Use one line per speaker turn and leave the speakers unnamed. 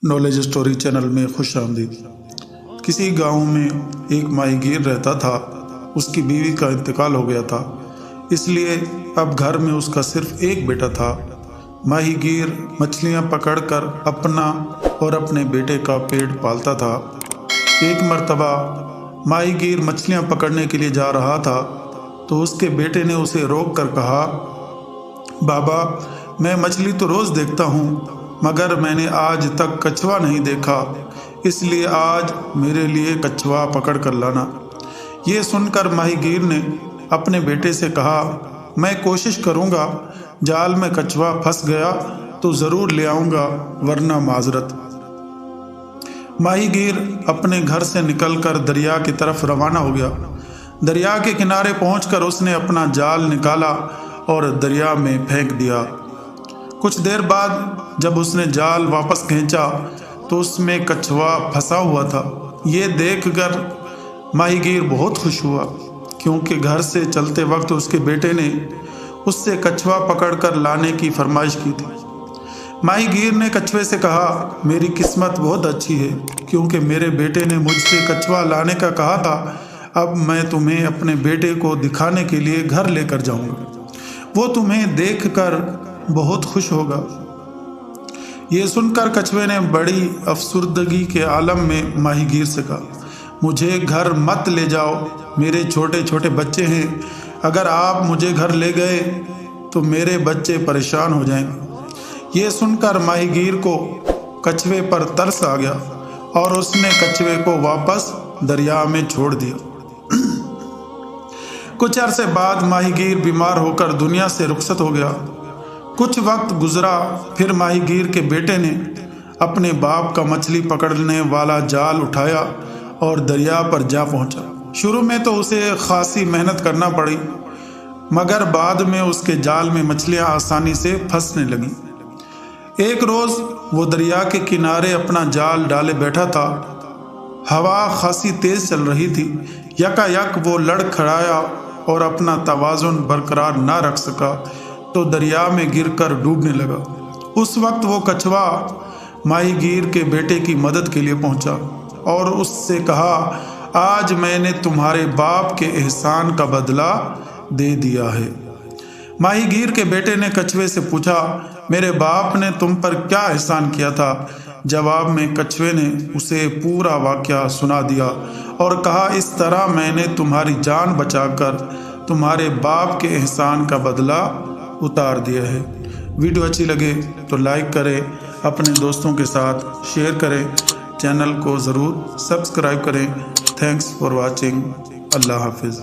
Knowledge story channel में खुश आमदीद। किसी गांव में एक माही गीर रहता था। उसकी बीवी का इंतकाल हो गया था, इसलिए अब घर में उसका सिर्फ एक बेटा था। माही गीर मछलियाँ पकड़कर अपना और अपने बेटे का पेट पालता था। एक मर्तबा माही गीर मछलियाँ पकड़ने के लिए जा रहा था तो उसके बेटे ने उसे रोक कर कहा, बाबा, मैं मछली तो रोज़ देखता हूँ मगर मैंने आज तक कछुआ नहीं देखा, इसलिए आज मेरे लिए कछुआ पकड़ कर लाना। ये सुनकर माही गीर ने अपने बेटे से कहा, मैं कोशिश करूँगा, जाल में कछुआ फंस गया तो ज़रूर ले आऊँगा, वरना माजरत। माही गीर अपने घर से निकलकर दरिया की तरफ रवाना हो गया। दरिया के किनारे पहुंचकर उसने अपना जाल निकाला और दरिया में फेंक दिया। कुछ देर बाद जब उसने जाल वापस खींचा तो उसमें कछुआ फंसा हुआ था। ये देखकर माही गीर बहुत खुश हुआ, क्योंकि घर से चलते वक्त उसके बेटे ने उससे कछुआ पकड़कर लाने की फरमाइश की थी। माही गीर ने कछुए से कहा, मेरी किस्मत बहुत अच्छी है, क्योंकि मेरे बेटे ने मुझसे कछुआ लाने का कहा था। अब मैं तुम्हें अपने बेटे को दिखाने के लिए घर लेकर जाऊंगा, वो तुम्हें देखकर बहुत खुश होगा। ये सुनकर कछुए ने बड़ी अफसुर्दगी के आलम में माही गीर से कहा, मुझे घर मत ले जाओ, मेरे छोटे छोटे बच्चे हैं, अगर आप मुझे घर ले गए तो मेरे बच्चे परेशान हो जाएंगे। ये सुनकर माही गीर को कछुए पर तरस आ गया और उसने कछुए को वापस दरिया में छोड़ दिया। कुछ अरसे बाद माही गीर बीमार होकर दुनिया से रुखसत हो गया। कुछ वक्त गुजरा, फिर माही गीर के बेटे ने अपने बाप का मछली पकड़ने वाला जाल उठाया और दरिया पर जा पहुंचा। शुरू में तो उसे खासी मेहनत करना पड़ी, मगर बाद में उसके जाल में मछलियां आसानी से फंसने लगीं। एक रोज़ वो दरिया के किनारे अपना जाल डाले बैठा था। हवा खासी तेज चल रही थी। यकायक वो लड़खड़ाया और अपना तवाज़ुन बरकरार ना रख सका तो दरिया में गिरकर डूबने लगा। उस वक्त वो कछुआ माही गीर के बेटे की मदद के लिए पहुंचा और उससे कहा, आज मैंने तुम्हारे बाप के एहसान का बदला दे दिया है। माही गीर के बेटे ने कछुए से पूछा, मेरे बाप ने तुम पर क्या एहसान किया था? जवाब में कछुए ने उसे पूरा वाक़या सुना दिया और कहा, इस तरह मैंने तुम्हारी जान बचाकर तुम्हारे बाप के एहसान का बदला उतार दिया है। वीडियो अच्छी लगे तो लाइक करें, अपने दोस्तों के साथ शेयर करें, चैनल को ज़रूर सब्सक्राइब करें। Thanks for watching. अल्लाह हाफिज़।